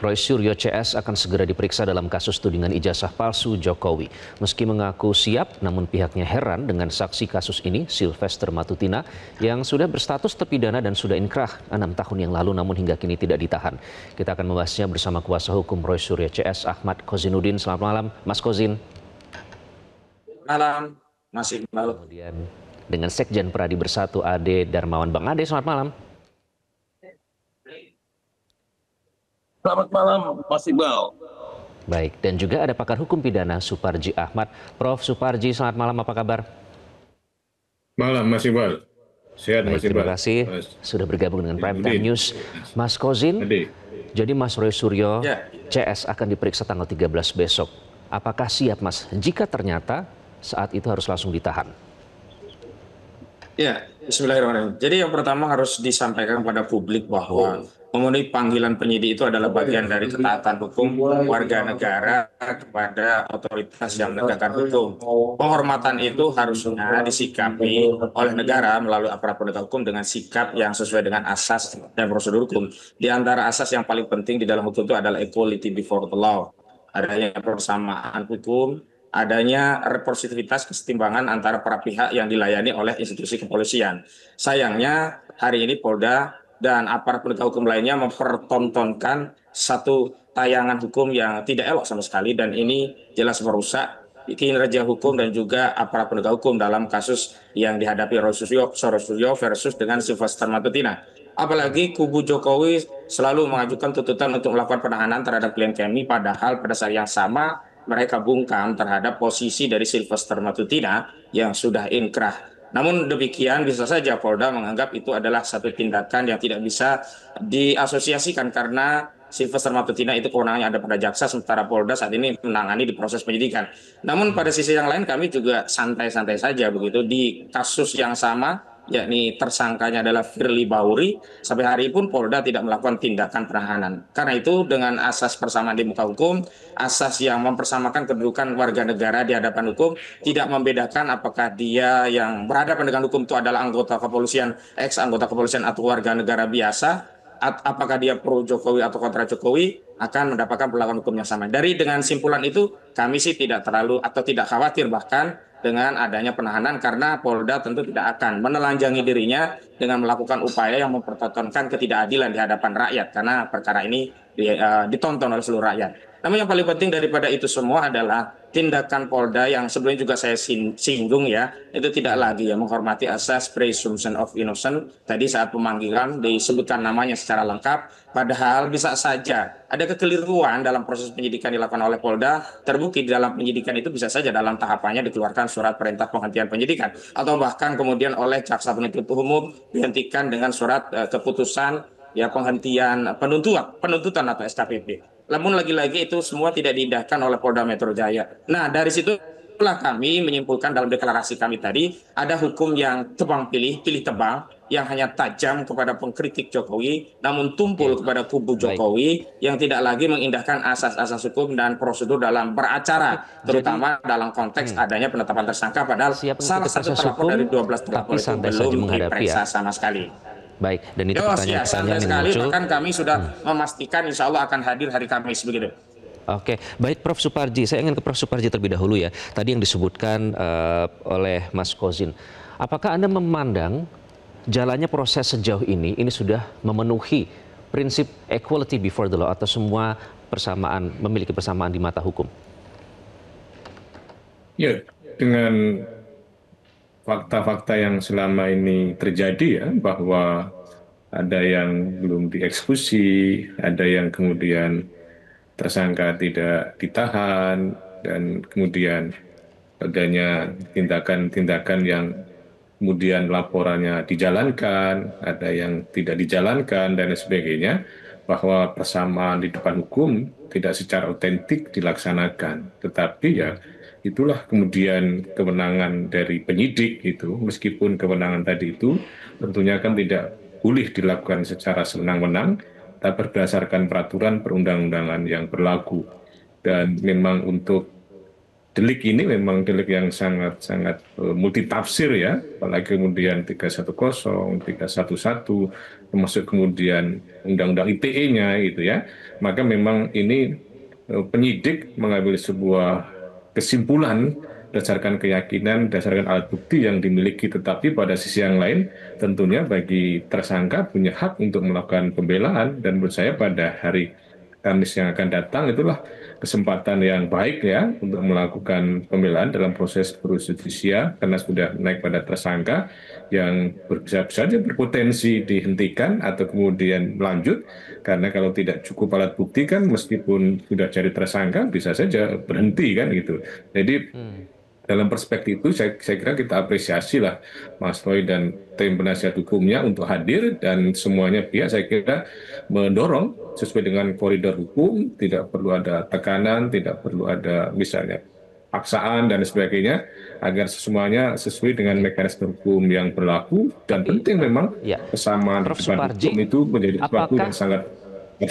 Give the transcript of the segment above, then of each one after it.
Roy Suryo CS akan segera diperiksa dalam kasus tudingan ijazah palsu Jokowi. Meski mengaku siap, namun pihaknya heran dengan saksi kasus ini, Sylvester Matutina, yang sudah berstatus terpidana dan sudah inkrah 6 tahun yang lalu namun hingga kini tidak ditahan. Kita akan membahasnya bersama kuasa hukum Roy Suryo CS, Ahmad Kozinuddin. Selamat malam, Mas Kozin. Malam, Mas Iqbal. Kemudian dengan Sekjen Pradi Bersatu Ade Darmawan. Bang Ade, selamat malam. Selamat malam, Mas Iqbal. Baik, dan juga ada pakar hukum pidana Suparji Ahmad. Prof. Suparji, selamat malam, apa kabar? Malam, Mas Iqbal. Sehat, Baik, Mas Iqbal. terima kasih sudah bergabung dengan Prime Time News. Mas Kozin, jadi Mas Roy Suryo CS akan diperiksa tanggal 13 besok. Apakah siap, Mas? Jika ternyata saat itu harus langsung ditahan. Ya, bismillahirrahmanirrahim. Jadi yang pertama harus disampaikan kepada publik bahwa memenuhi panggilan penyidik itu adalah bagian dari ketaatan hukum warga negara kepada otoritas yang menegakkan hukum. Penghormatan itu harusnya disikapi oleh negara melalui aparat penegak hukum dengan sikap yang sesuai dengan asas dan prosedur hukum. Di antara asas yang paling penting di dalam hukum itu adalah equality before the law. Adanya persamaan hukum, adanya representativitas kesetimbangan antara para pihak yang dilayani oleh institusi kepolisian. Sayangnya hari ini Polda dan aparat penegak hukum lainnya mempertontonkan satu tayangan hukum yang tidak elok sama sekali, dan ini jelas merusak kinerja hukum dan juga aparat penegak hukum dalam kasus yang dihadapi Roy Suryo versus dengan Sylvester Matutina. Apalagi kubu Jokowi selalu mengajukan tuntutan untuk melakukan penahanan terhadap klien kami, padahal pada saat yang sama mereka bungkam terhadap posisi dari Sylvester Matutina yang sudah inkrah. Namun demikian bisa saja Polda menganggap itu adalah satu tindakan yang tidak bisa diasosiasikan karena Sylvester Matutina itu kewenangannya ada pada jaksa, sementara Polda saat ini menangani di proses penyidikan. Namun pada sisi yang lain kami juga santai-santai saja begitu di kasus yang sama, yakni tersangkanya adalah Firly Bahuri. Sampai hari pun Polda tidak melakukan tindakan penahanan. Karena itu dengan asas persamaan di muka hukum, asas yang mempersamakan kedudukan warga negara di hadapan hukum, tidak membedakan apakah dia yang berhadapan dengan hukum itu adalah anggota kepolisian, ex anggota kepolisian atau warga negara biasa, apakah dia pro Jokowi atau kontra Jokowi, akan mendapatkan perlakuan hukum yang sama. Dengan simpulan itu kami sih tidak terlalu atau tidak khawatir bahkan dengan adanya penahanan, karena Polda tentu tidak akan menelanjangi dirinya dengan melakukan upaya yang mempertontonkan ketidakadilan di hadapan rakyat, karena perkara ini ditonton oleh seluruh rakyat. Namun yang paling penting daripada itu semua adalah tindakan Polda yang sebelumnya juga saya singgung ya, itu tidak lagi ya menghormati asas presumption of innocence. Tadi saat pemanggilan disebutkan namanya secara lengkap, padahal bisa saja ada kekeliruan dalam proses penyidikan dilakukan oleh Polda, terbukti di dalam penyidikan itu bisa saja dalam tahapannya dikeluarkan surat perintah penghentian penyidikan, atau bahkan kemudian oleh jaksa penuntut umum dihentikan dengan surat keputusan ya penghentian penuntutan atau SKPP. Namun lagi-lagi itu semua tidak diindahkan oleh Polda Metro Jaya. Nah, dari situlah kami menyimpulkan dalam deklarasi kami tadi, ada hukum yang tebang pilih tebang, yang hanya tajam kepada pengkritik Jokowi, namun tumpul kepada kubu Jokowi yang tidak lagi mengindahkan asas-asas hukum dan prosedur dalam beracara, terutama dalam konteks adanya penetapan tersangka, padahal salah satu terlapor dari 12 terlapor itu belum diperiksa sama sekali. Baik, dan itu santai pertanyaan-pertanyaan yang sekali, muncul. bahkan kami sudah memastikan insya Allah akan hadir hari Kamis begitu. Oke, baik Prof. Suparji, saya ingin ke Prof. Suparji terlebih dahulu ya. Tadi yang disebutkan oleh Mas Kozin, apakah Anda memandang jalannya proses sejauh ini sudah memenuhi prinsip equality before the law atau semua persamaan, memiliki persamaan di mata hukum? Ya, dengan fakta-fakta yang selama ini terjadi ya, bahwa ada yang belum dieksekusi, ada yang kemudian tersangka tidak ditahan, dan kemudian adanya tindakan-tindakan yang kemudian laporannya dijalankan, ada yang tidak dijalankan, dan sebagainya, bahwa persamaan di depan hukum tidak secara otentik dilaksanakan. Tetapi ya itulah kemudian kewenangan dari penyidik itu, meskipun kewenangan tadi itu tentunya kan tidak boleh dilakukan secara sewenang-wenang, tapi berdasarkan peraturan perundang-undangan yang berlaku. Dan memang untuk delik ini memang delik yang sangat multitafsir ya, apalagi kemudian 310, 311, termasuk kemudian undang-undang ITE-nya gitu ya, maka memang ini penyidik mengambil sebuah kesimpulan berdasarkan keyakinan, berdasarkan alat bukti yang dimiliki, tetapi pada sisi yang lain tentunya bagi tersangka punya hak untuk melakukan pembelaan, dan menurut saya pada hari Kamis yang akan datang itulah kesempatan yang baik ya untuk melakukan pembelaan dalam proses prosesisia karena sudah naik pada tersangka yang bisa saja berpotensi dihentikan atau kemudian melanjut, karena kalau tidak cukup alat bukti kan meskipun sudah jadi tersangka bisa saja berhenti kan gitu. Jadi dalam perspektif itu saya kira kita apresiasi lah Mas Roy dan tim penasihat hukumnya untuk hadir, dan semuanya pihak saya kira mendorong sesuai dengan koridor hukum, tidak perlu ada tekanan, tidak perlu ada misalnya paksaan dan sebagainya, agar semuanya sesuai dengan mekanisme hukum yang berlaku. Dan penting memang kesamaan Prof. depan Suparji, hukum itu menjadi sesuatu yang sangat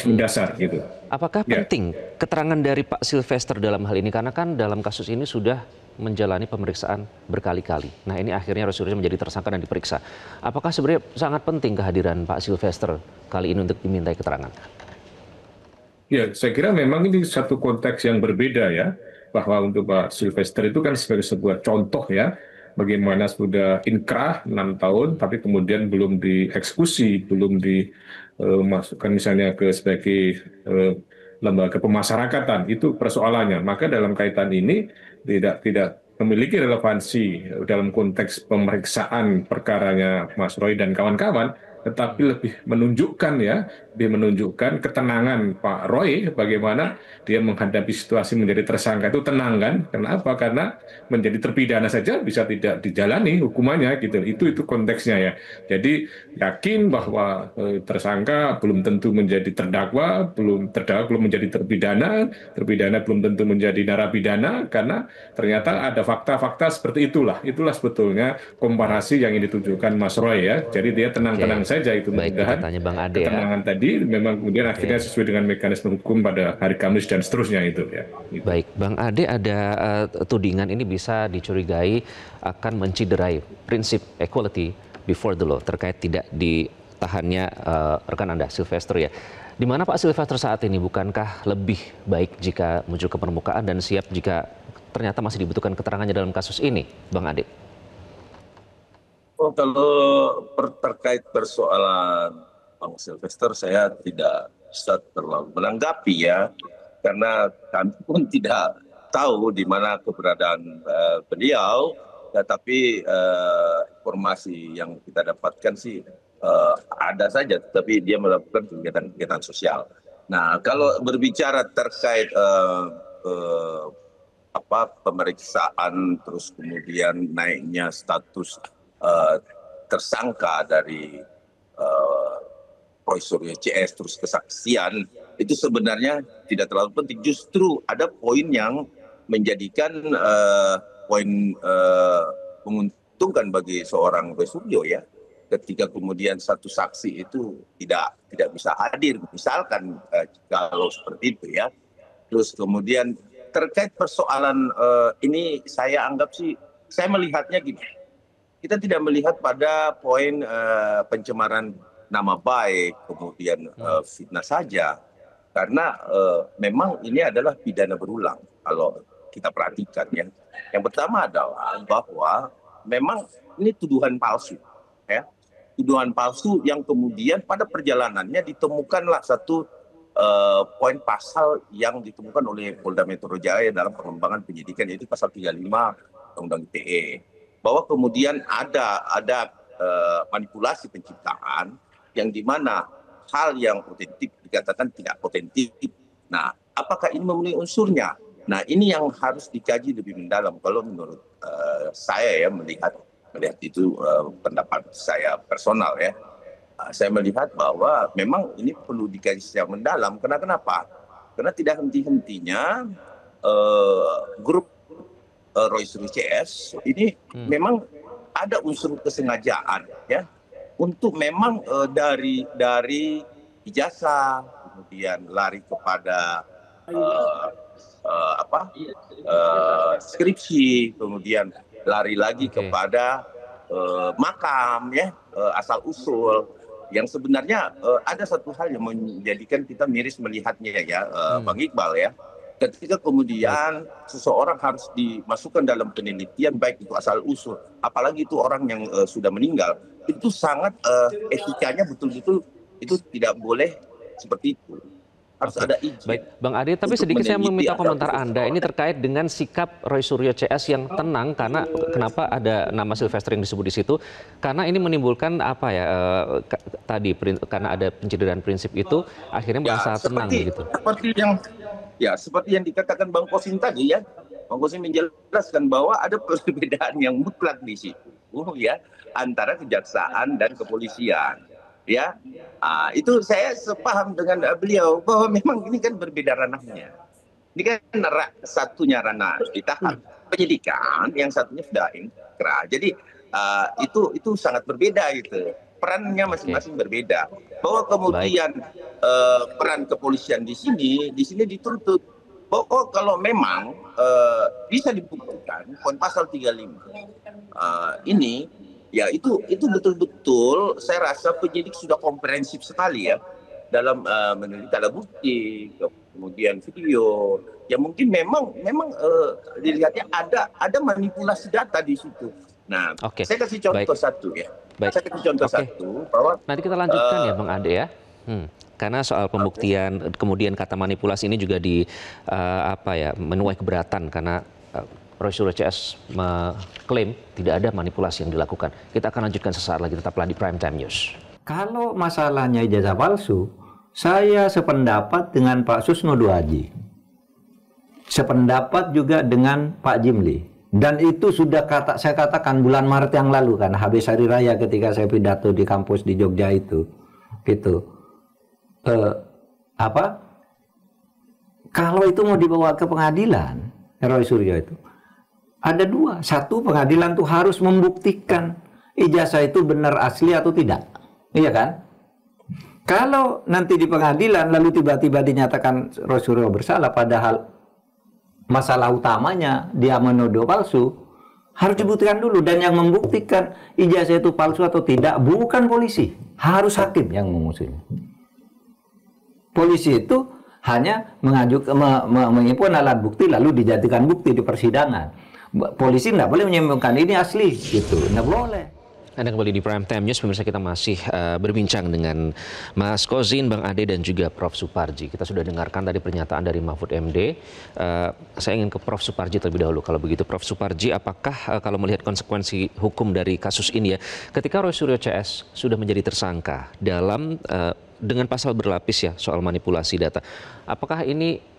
mendasar gitu. Apakah penting keterangan dari Pak Sylvester dalam hal ini? Karena kan dalam kasus ini sudah menjalani pemeriksaan berkali-kali. Nah, ini akhirnya resolusi menjadi tersangka dan diperiksa. Apakah sebenarnya sangat penting kehadiran Pak Sylvester kali ini untuk dimintai keterangan? Ya, saya kira memang ini satu konteks yang berbeda ya, bahwa untuk Pak Sylvester itu kan sebagai sebuah contoh ya, bagaimana sudah inkrah 6 tahun, tapi kemudian belum dieksekusi, belum dimasukkan misalnya ke sebagai lembaga pemasyarakatan, itu persoalannya. Maka dalam kaitan ini tidak memiliki relevansi dalam konteks pemeriksaan perkaranya Mas Roy dan kawan-kawan, tetapi lebih menunjukkan ketenangan Pak Roy, bagaimana dia menghadapi situasi menjadi tersangka itu tenang kan? Kenapa? Karena menjadi terpidana saja bisa tidak dijalani hukumannya gitu. Itu konteksnya ya. Jadi yakin bahwa tersangka belum tentu menjadi terdakwa, belum menjadi terpidana belum tentu menjadi narapidana, karena ternyata ada fakta-fakta seperti itulah. Itulah sebetulnya komparasi yang ingin ditujukan Mas Roy ya. Jadi dia tenang-tenang saja itu. Baik, tanya Bang Ade ketenangan tadi memang kemudian akhirnya sesuai dengan mekanisme hukum pada hari Kamis dan seterusnya itu ya. Gitu. Baik, Bang Ade, ada tudingan ini bisa dicurigai akan menciderai prinsip equality before the law terkait tidak ditahannya rekan Anda Sylvester ya. Di mana Pak Sylvester saat ini, bukankah lebih baik jika muncul ke permukaan dan siap jika ternyata masih dibutuhkan keterangannya dalam kasus ini, Bang Ade? Oh, kalau terkait persoalan Bang Sylvester, saya tidak bisa terlalu menanggapi ya, karena kami pun tidak tahu di mana keberadaan beliau, tapi informasi yang kita dapatkan sih ada saja, tapi dia melakukan kegiatan-kegiatan sosial. Nah, kalau berbicara terkait pemeriksaan, terus kemudian naiknya status tersangka dari Roy Suryo CS terus kesaksian, itu sebenarnya tidak terlalu penting. Justru ada poin yang menjadikan poin menguntungkan bagi seorang Roy Suryo ya, ketika kemudian satu saksi itu tidak bisa hadir, misalkan kalau seperti itu ya. Terus kemudian terkait persoalan ini, saya anggap sih, saya melihatnya gini. Kita tidak melihat pada poin pencemaran nama baik, kemudian fitnah saja. Karena memang ini adalah pidana berulang kalau kita perhatikan ya. Yang pertama adalah bahwa memang ini tuduhan palsu. Ya. Tuduhan palsu yang kemudian pada perjalanannya ditemukanlah satu poin pasal yang ditemukan oleh Polda Metro Jaya dalam pengembangan penyidikan, yaitu pasal 35 Undang-Undang ITE. Bahwa kemudian ada manipulasi penciptaan yang dimana hal yang otentik dikatakan tidak otentik. Nah, apakah ini memenuhi unsurnya? Nah, ini yang harus dikaji lebih mendalam. Kalau menurut saya ya, melihat itu pendapat saya personal ya. Saya melihat bahwa memang ini perlu dikaji secara mendalam. Kenapa? Karena tidak henti-hentinya grup Roy Suryo CS ini memang ada unsur kesengajaan ya, untuk memang dari ijazah kemudian lari kepada skripsi, kemudian lari lagi kepada makam ya, asal usul. yang sebenarnya ada satu hal yang menjadikan kita miris melihatnya ya, Bang Iqbal ya. Ketika kemudian seseorang harus dimasukkan dalam penelitian, baik itu asal usul, apalagi itu orang yang sudah meninggal, itu sangat etikanya betul-betul itu tidak boleh seperti itu. Harus ada izin. Baik, Bang Ade, tapi sedikit saya meminta komentar Anda ini terkait dengan sikap Roy Suryo CS yang tenang, karena kenapa ada nama Sylvester yang disebut di situ? Karena ini menimbulkan apa ya, tadi karena ada pencederaan prinsip itu akhirnya merasa tenang gitu. Seperti yang dikatakan Bang Kosim tadi ya. Bang Kosim menjelaskan bahwa ada perbedaan yang mutlak di situ ya antara kejaksaan dan kepolisian. Ya, itu saya sepaham dengan beliau bahwa memang ini kan berbeda ranahnya. Ini kan satunya ranah ditahan penyidikan, yang satunya sudah inkrah. Jadi itu sangat berbeda gitu. Perannya masing-masing berbeda. Bahwa kemudian peran kepolisian di sini dituntut bahwa kalau memang bisa dibuktikan poin pasal 35 ini. Ya itu betul-betul saya rasa penyidik sudah komprehensif sekali ya dalam meneliti alat bukti, kemudian video. Ya mungkin memang dilihatnya ada manipulasi data di situ. Nah, saya kasih contoh satu ya. Saya kasih contoh satu bahwa nanti kita lanjutkan ya Bang Ade ya. Karena soal pembuktian kemudian kata manipulasi ini juga menuai keberatan karena Roy Suryo CS mengklaim tidak ada manipulasi yang dilakukan. Kita akan lanjutkan sesaat lagi, tetaplah di Prime Time News. Kalau masalahnya ijazah palsu, saya sependapat dengan Pak Susno Duaji. Sependapat juga dengan Pak Jimli. Dan itu sudah saya katakan bulan Maret yang lalu kan, habis hari raya ketika saya pidato di kampus di Jogja itu. Gitu. Kalau itu mau dibawa ke pengadilan, Roy Suryo itu, ada dua. Satu, pengadilan tuh harus membuktikan ijazah itu benar asli atau tidak. Iya kan? Kalau nanti di pengadilan lalu tiba-tiba dinyatakan Roy Suryo bersalah padahal masalah utamanya dia menuduh palsu, harus dibuktikan dulu. Dan yang membuktikan ijazah itu palsu atau tidak bukan polisi, harus hakim yang mengusulnya. Polisi itu hanya mengimpun alat bukti lalu dijadikan bukti di persidangan. Polisi tidak boleh menyimpulkan ini asli, gitu, tidak boleh. Anda kembali di Prime Time News, pemirsa, kita masih berbincang dengan Mas Kozin, Bang Ade, dan juga Prof. Suparji. Kita sudah dengarkan tadi pernyataan dari Mahfud MD. Saya ingin ke Prof. Suparji terlebih dahulu. Kalau begitu, Prof. Suparji, apakah kalau melihat konsekuensi hukum dari kasus ini ya, ketika Roy Suryo CS sudah menjadi tersangka dengan pasal berlapis ya soal manipulasi data, apakah ini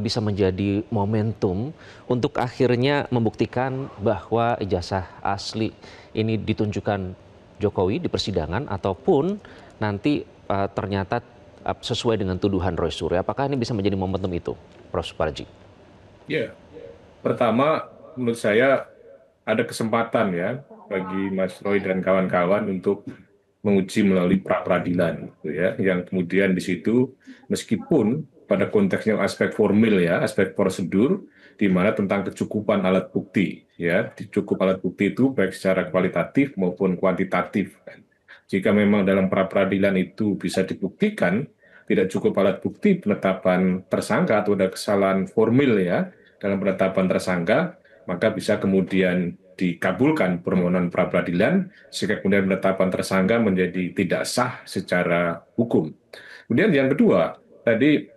bisa menjadi momentum untuk akhirnya membuktikan bahwa ijazah asli ini ditunjukkan Jokowi di persidangan ataupun nanti ternyata sesuai dengan tuduhan Roy Suryo? Apakah ini bisa menjadi momentum itu, Prof. Suparji? Ya, pertama menurut saya ada kesempatan ya bagi Mas Roy dan kawan-kawan untuk menguji melalui pra-peradilan, gitu ya, yang kemudian di situ meskipun pada konteksnya aspek formil ya, aspek prosedur, di mana tentang kecukupan alat bukti ya, cukup alat bukti itu baik secara kualitatif maupun kuantitatif. Jika memang dalam pra-peradilan itu bisa dibuktikan tidak cukup alat bukti penetapan tersangka atau ada kesalahan formil ya dalam penetapan tersangka, maka bisa kemudian dikabulkan permohonan pra-peradilan sehingga kemudian penetapan tersangka menjadi tidak sah secara hukum. Kemudian yang kedua, tadi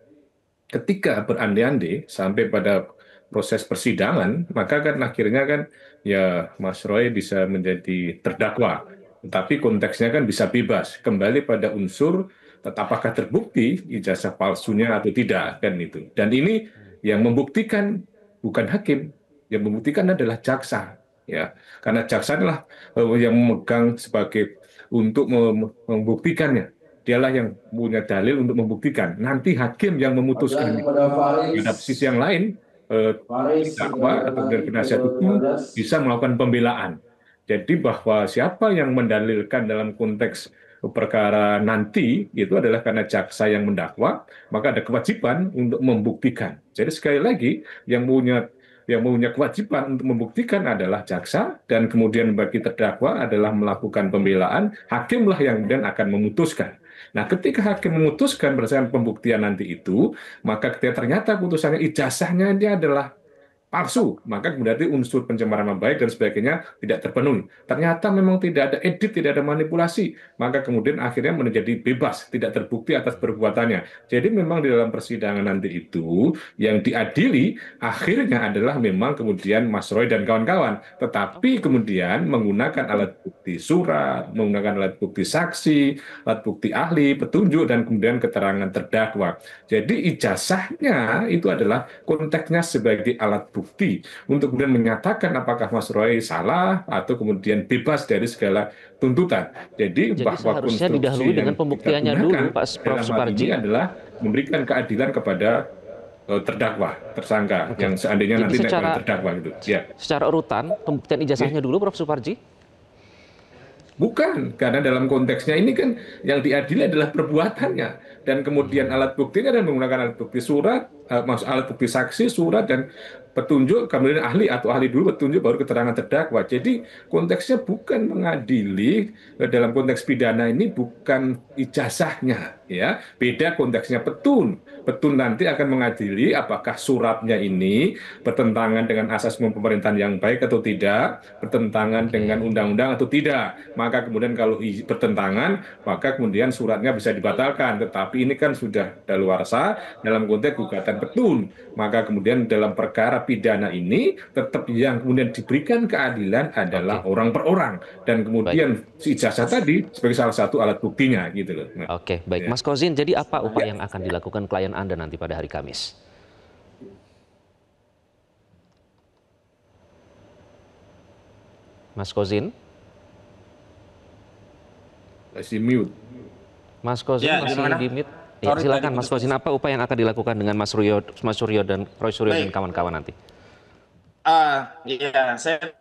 ketika berandai-andai sampai pada proses persidangan, maka kan akhirnya kan ya Mas Roy bisa menjadi terdakwa. Tetapi konteksnya kan bisa bebas, kembali pada unsur apakah terbukti ijazah palsunya atau tidak kan itu. Dan ini yang membuktikan bukan hakim, yang membuktikan adalah jaksa ya. Karena jaksa adalah yang memegang sebagai untuk membuktikannya. Dialah yang punya dalil untuk membuktikan. Nanti hakim yang memutuskan. Pada sisi yang lain, terdakwa atau dari penasihat hukum bisa melakukan pembelaan. Jadi bahwa siapa yang mendalilkan dalam konteks perkara nanti itu adalah karena jaksa yang mendakwa, maka ada kewajiban untuk membuktikan. Jadi sekali lagi yang punya yang punya kewajiban untuk membuktikan adalah jaksa, dan kemudian bagi terdakwa adalah melakukan pembelaan, hakimlah yang kemudian akan memutuskan. Nah, ketika hakim memutuskan berdasarkan pembuktian nanti itu, maka ketika ternyata putusannya ijazahnya dia adalah palsu, maka kemudian unsur pencemaran nama baik dan sebagainya tidak terpenuhi. Ternyata memang tidak ada edit, tidak ada manipulasi, maka kemudian akhirnya menjadi bebas, tidak terbukti atas perbuatannya. Jadi memang di dalam persidangan nanti itu yang diadili akhirnya adalah memang kemudian Mas Roy dan kawan-kawan, tetapi kemudian menggunakan alat bukti surat, menggunakan alat bukti saksi, alat bukti ahli, petunjuk, dan kemudian keterangan terdakwa. Jadi ijazahnya itu adalah konteksnya sebagai alat bukti untuk kemudian menyatakan apakah Mas Roy salah atau kemudian bebas dari segala tuntutan. Jadi bahwa seharusnya konstruksi didahului dengan yang pembuktiannya kita dulu, gunakan Pak Prof. dalam hal Suparji. ini adalah memberikan keadilan kepada terdakwa, tersangka, yang seandainya Jadi nanti terdakwa gitu. Ya. Secara urutan, pembuktian ijazahnya dulu, Prof. Suparji? Bukan, karena dalam konteksnya ini kan yang diadili adalah perbuatannya, dan kemudian alat buktinya dan menggunakan alat bukti surat, alat bukti saksi, surat, dan petunjuk, kemudian ahli atau ahli dulu petunjuk baru keterangan terdakwa. Jadi konteksnya bukan mengadili, dalam konteks pidana ini bukan ijazahnya, ya. Beda konteksnya petun. Petun nanti akan mengadili apakah suratnya ini bertentangan dengan asas pemerintahan yang baik atau tidak, bertentangan dengan undang-undang atau tidak. Maka kemudian kalau bertentangan, maka kemudian suratnya bisa dibatalkan. Tetapi ini kan sudah daluarsa dalam konteks gugatan petun. Maka kemudian dalam perkara pidana ini tetap yang kemudian diberikan keadilan adalah orang per orang, dan kemudian si ijazah tadi sebagai salah satu alat buktinya gitu loh. Nah, Oke, baik. Mas Kozin, jadi apa upaya yang akan dilakukan klien Anda nanti pada hari Kamis? Mas Kozin? masih mute. Mas Kozin Ya, masih gimana? di mute? Ya, Sorry, silakan tadi Mas Kozin, apa upaya yang akan dilakukan dengan Mas Suryo dan Roy Suryo dan Baik. kawan-kawan nanti? Ya, saya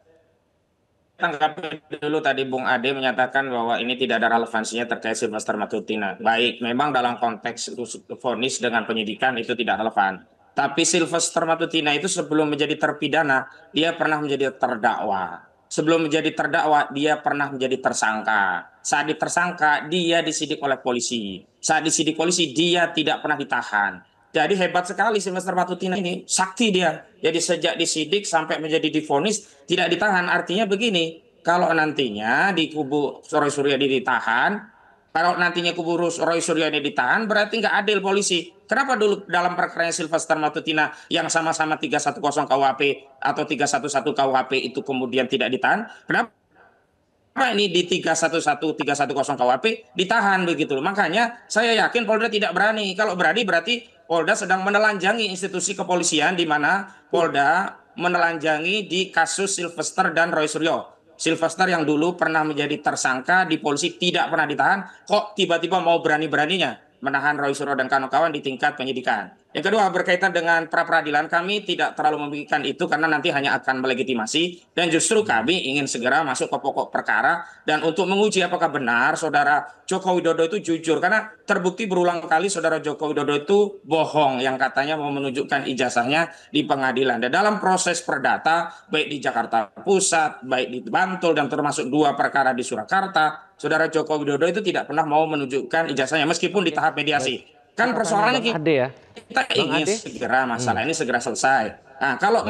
tanggapi dulu tadi Bung Ade menyatakan bahwa ini tidak ada relevansinya terkait Sylvester Matutina. Baik, memang dalam konteks vonis dengan penyidikan itu tidak relevan. Tapi Sylvester Matutina itu sebelum menjadi terpidana, dia pernah menjadi terdakwa. Sebelum menjadi terdakwa, dia pernah menjadi tersangka. Saat ditersangka, dia disidik oleh polisi. Saat disidik polisi, dia tidak pernah ditahan. Jadi hebat sekali Sylvester Matutina ini, sakti dia. Jadi sejak disidik sampai menjadi divonis tidak ditahan. Artinya begini, kalau nantinya di kubu Roy Suryo ditahan, kalau nantinya kubu Roy Suryo ditahan, berarti nggak adil polisi. Kenapa dulu dalam perkara Sylvester Matutina yang sama-sama 310 KUHP atau 311 KUHP itu kemudian tidak ditahan? Kenapa ini di 311, 310 KUHP ditahan begitu loh. Makanya saya yakin Polda tidak berani. Kalau berani berarti Polda sedang menelanjangi institusi kepolisian, di mana Polda menelanjangi di kasus Sylvester dan Roy Suryo. Sylvester yang dulu pernah menjadi tersangka di polisi tidak pernah ditahan, kok tiba-tiba mau berani-beraninya menahan Roy Suryo dan kawan-kawan di tingkat penyidikan. Yang kedua, berkaitan dengan pra-peradilan, kami tidak terlalu memikirkan itu karena nanti hanya akan melegitimasi, dan justru kami ingin segera masuk ke pokok perkara dan untuk menguji apakah benar saudara Joko Widodo itu jujur, karena terbukti berulang kali saudara Joko Widodo itu bohong yang katanya mau menunjukkan ijazahnya di pengadilan. Dan dalam proses perdata, baik di Jakarta Pusat, baik di Bantul, dan termasuk 2 perkara di Surakarta, saudara Joko Widodo itu tidak pernah mau menunjukkan ijazahnya meskipun di tahap mediasi. Kan persoalannya kita ingin segera masalah ini segera selesai. Nah, kalau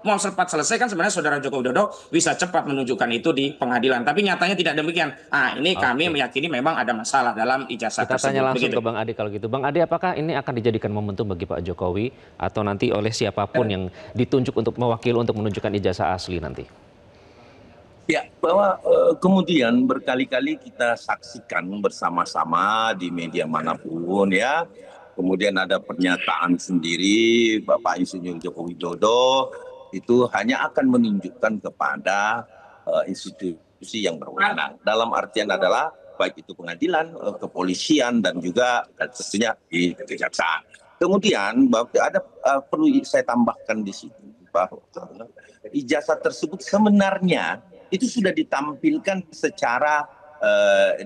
mau cepat selesai kan sebenarnya saudara Joko Widodo bisa cepat menunjukkan itu di pengadilan. Tapi nyatanya tidak demikian. Ini kami meyakini memang ada masalah dalam ijazah Kita tersebut. tanya langsung ke Bang Ade kalau gitu. Bang Ade, apakah ini akan dijadikan momentum bagi Pak Jokowi atau nanti oleh siapapun yang ditunjuk untuk mewakili untuk menunjukkan ijazah asli nanti? Ya, bahwa kemudian berkali-kali kita saksikan bersama-sama di media manapun ya. Kemudian ada pernyataan sendiri Bapak Insinyur Joko Widodo itu hanya akan menunjukkan kepada institusi yang berwenang. Dalam artian adalah baik itu pengadilan, kepolisian, dan juga tentunya di kejaksaan. Kemudian ada perlu saya tambahkan di situ bahwa ijazah tersebut sebenarnya itu sudah ditampilkan secara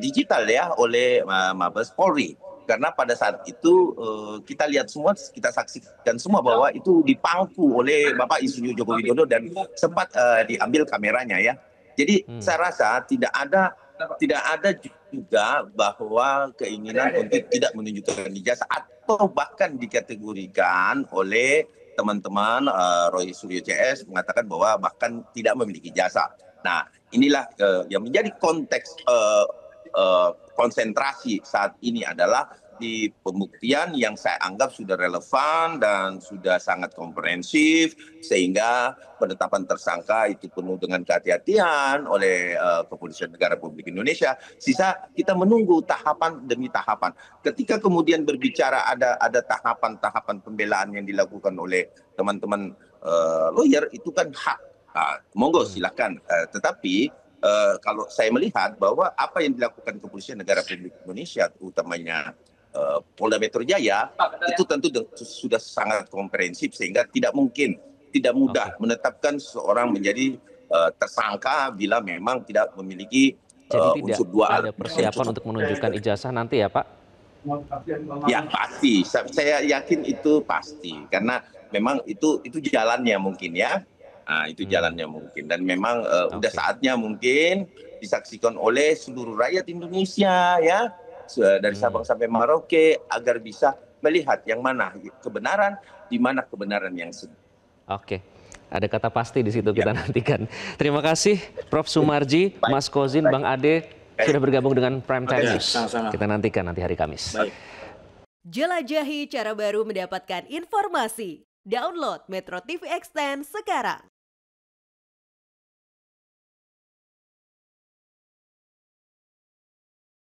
digital ya oleh Mabes Polri. karena pada saat itu kita lihat semua, kita saksikan semua bahwa itu dipangku oleh Bapak Insinyur Joko Widodo dan sempat diambil kameranya ya. Jadi saya rasa tidak ada juga bahwa keinginan untuk tidak menunjukkan ijazah atau bahkan dikategorikan oleh teman-teman Roy Suryo CS mengatakan bahwa bahkan tidak memiliki ijazah. Nah, inilah yang menjadi konteks konsentrasi saat ini adalah di pembuktian yang saya anggap sudah relevan dan sudah sangat komprehensif sehingga penetapan tersangka itu penuh dengan kehati-hatian oleh Kepolisian Negara Republik Indonesia. Sisa kita menunggu tahapan demi tahapan. Ketika kemudian berbicara ada tahapan-tahapan pembelaan yang dilakukan oleh teman-teman lawyer itu kan hak. Monggo silakan. Tetapi kalau saya melihat bahwa apa yang dilakukan Kepolisian Negara Republik Indonesia, utamanya Polda Metro Jaya, itu tentu sudah sangat komprehensif sehingga tidak mudah menetapkan seseorang menjadi tersangka bila memang tidak memiliki Jadi unsur tidak dua ada persiapan untuk menunjukkan ijazah nanti ya Pak? Ya pasti, saya yakin itu pasti karena memang itu jalannya mungkin ya. Nah, itu jalannya mungkin dan memang udah saatnya mungkin disaksikan oleh seluruh rakyat Indonesia ya dari Sabang sampai Merauke agar bisa melihat yang mana kebenaran, di mana kebenaran yang sedih. Oke, ada kata pasti di situ kita nantikan. Terima kasih Prof. Sumarji, Mas Kozin, Bang Ade sudah bergabung dengan Prime Time News. Kita nantikan nanti hari Kamis. Jelajahi cara baru mendapatkan informasi. Download Metro TV Extend sekarang.